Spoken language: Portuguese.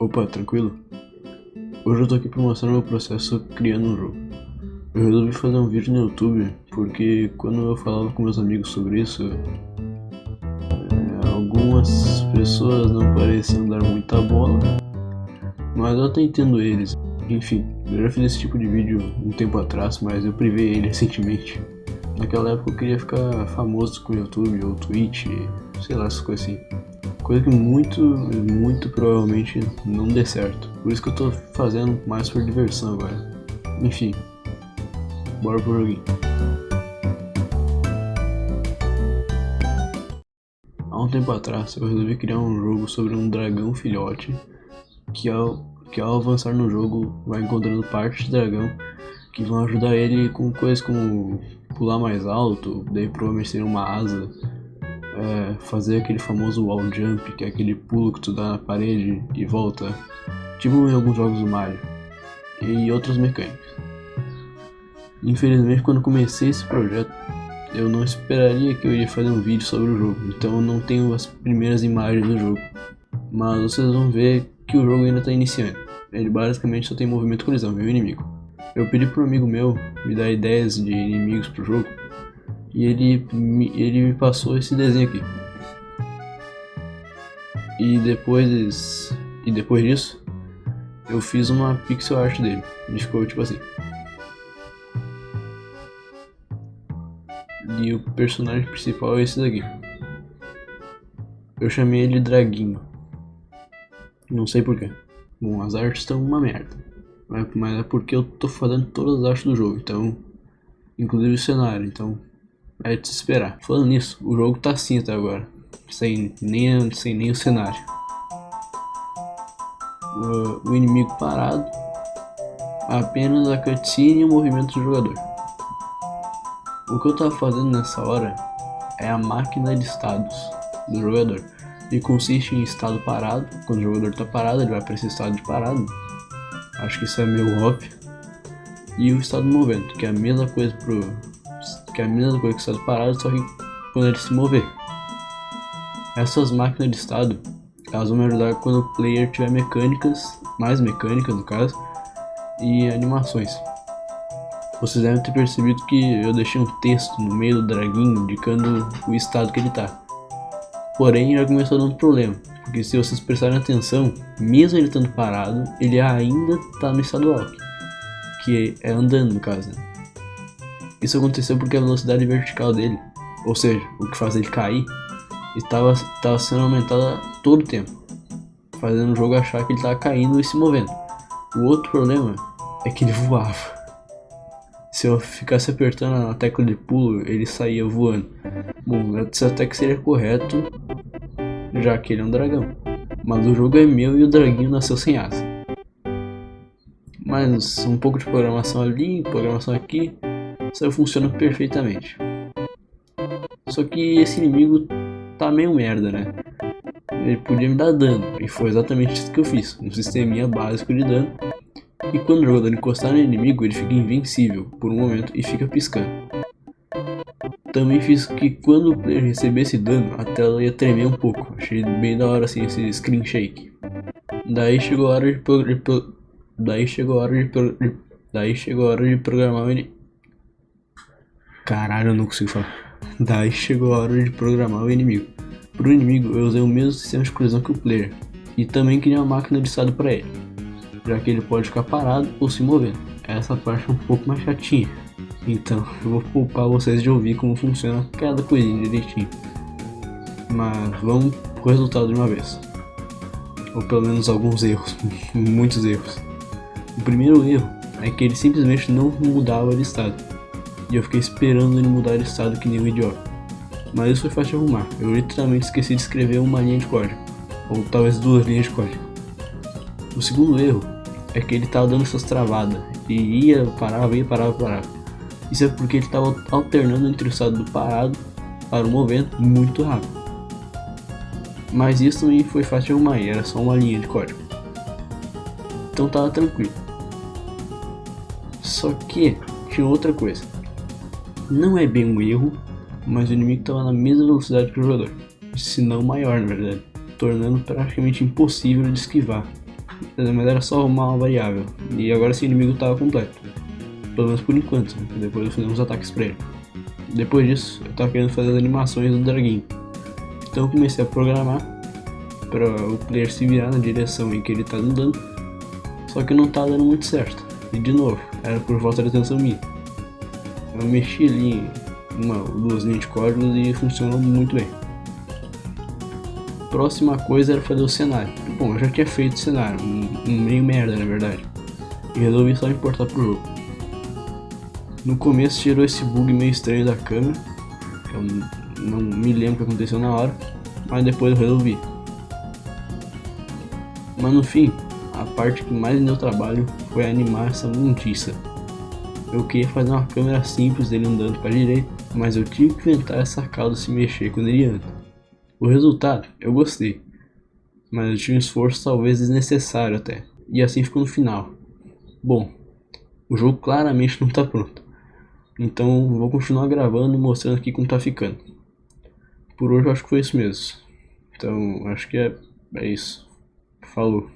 Opa, tranquilo? Hoje eu tô aqui pra mostrar meu processo criando um jogo. Eu resolvi fazer um vídeo no YouTube porque quando eu falava com meus amigos sobre isso, algumas pessoas não pareciam dar muita bola, mas eu até entendo eles. Enfim, eu já fiz esse tipo de vídeo um tempo atrás, mas eu privei ele recentemente. Naquela época eu queria ficar famoso com o YouTube ou Twitch, sei lá, essas coisas assim. Coisa que muito provavelmente não dê certo. Por isso que eu tô fazendo mais por diversão agora. Enfim, bora pro joguinho. Há um tempo atrás eu resolvi criar um jogo sobre um dragão filhote que ao avançar no jogo vai encontrando partes de dragão que vão ajudar ele com coisas como pular mais alto, daí provavelmente seria uma asa, fazer aquele famoso wall jump, que é aquele pulo que tu dá na parede e volta, tipo em alguns jogos do Mario, e outras mecânicas. Infelizmente, quando comecei esse projeto, eu não esperaria que eu iria fazer um vídeo sobre o jogo, então eu não tenho as primeiras imagens do jogo, mas vocês vão ver que o jogo ainda está iniciando. Ele basicamente só tem movimento e colisão, meu inimigo. Eu pedi para um amigo meu me dar ideias de inimigos pro jogo, e ele me passou esse desenho aqui. E depois disso, eu fiz uma pixel art dele. E ficou tipo assim. E o personagem principal é esse daqui. Eu chamei ele de Draguinho. Não sei porquê. Bom, as artes estão uma merda. Mas é porque eu tô fazendo todas as artes do jogo, então, inclusive o cenário, então é de se esperar. Falando nisso, o jogo tá assim até agora, sem nem o cenário. O inimigo parado, apenas a cutscene e o movimento do jogador. O que eu tava fazendo nessa hora é a máquina de estados do jogador. E consiste em estado parado. Quando o jogador tá parado, ele vai para esse estado de parado. Acho que isso é meio óbvio. E o estado de movimento, que é a mesma coisa que o estado parado, só que quando ele se mover. Essas máquinas de estado, elas vão me ajudar quando o player tiver mais mecânicas no caso, e animações. Vocês devem ter percebido que eu deixei um texto no meio do draguinho indicando o estado que ele tá. Porém, já começou dando problema, porque se vocês prestarem atenção, mesmo ele estando parado, ele ainda tá no estado walk, que é andando no caso, né? Isso aconteceu porque a velocidade vertical dele, ou seja, o que faz ele cair, estava sendo aumentada todo o tempo, fazendo o jogo achar que ele estava caindo e se movendo. O outro problema é que ele voava. Se eu ficasse apertando a tecla de pulo, ele saía voando. Bom, isso até que seria correto, já que ele é um dragão. Mas o jogo é meu e o draguinho nasceu sem asa. Mas um pouco de programação ali, programação aqui, isso funciona perfeitamente. Só que esse inimigo tá meio merda, né? Ele podia me dar dano, e foi exatamente isso que eu fiz. Um sisteminha básico de dano. E quando o jogador encostar no inimigo, ele fica invencível por um momento e fica piscando. Também fiz que quando o player recebesse dano, a tela ia tremer um pouco. Achei bem da hora assim esse screen shake. Daí chegou a hora de programar o inimigo. Caralho, eu não consigo falar. Daí chegou a hora de programar o inimigo. Pro inimigo eu usei o mesmo sistema de colisão que o player. E também criei uma máquina de estado para ele, já que ele pode ficar parado ou se movendo. Essa parte é um pouco mais chatinha, então eu vou poupar vocês de ouvir como funciona cada coisinha direitinho. Mas vamos pro resultado de uma vez, ou pelo menos alguns erros, muitos erros. O primeiro erro é que ele simplesmente não mudava de estado, e eu fiquei esperando ele mudar de estado que nem um idiota. Mas isso foi fácil de arrumar, eu literalmente esqueci de escrever uma linha de código, ou talvez 2 linhas de código. O segundo erro é que ele tava dando essas travadas, e parava. Isso é porque ele tava alternando entre o estado do parado para o movimento muito rápido. Mas isso também foi fácil de arrumar, era só uma linha de código. Então tava tranquilo. Só que tinha outra coisa. Não é bem um erro, mas o inimigo tava na mesma velocidade que o jogador, se não maior na verdade, tornando praticamente impossível de esquivar. mas era só arrumar uma variável. E agora esse inimigo estava completo. Pelo menos por enquanto, né? Depois eu fiz uns ataques pra ele. Depois disso, eu tava querendo fazer as animações do Draguinho. Então eu comecei a programar para o player se virar na direção em que ele tá andando. Só que não tá dando muito certo. E de novo, era por falta de atenção minha. Eu mexi ali em uma ou duas linhas de código e funcionou muito bem. Próxima coisa era fazer o cenário. Bom, eu já tinha feito o cenário, um meio merda na verdade. E resolvi só importar pro jogo. No começo tirou esse bug meio estranho da câmera, que eu não me lembro o que aconteceu na hora, mas depois eu resolvi. Mas no fim, a parte que mais me deu trabalho foi animar essa mundiça. Eu queria fazer uma câmera simples dele andando para a direita, mas eu tive que inventar essa cauda se mexer quando ele anda. O resultado, eu gostei, mas eu tinha um esforço talvez desnecessário até, e assim ficou no final. Bom, o jogo claramente não está pronto, então vou continuar gravando e mostrando aqui como tá ficando. Por hoje eu acho que foi isso mesmo, então acho que é isso. Falou.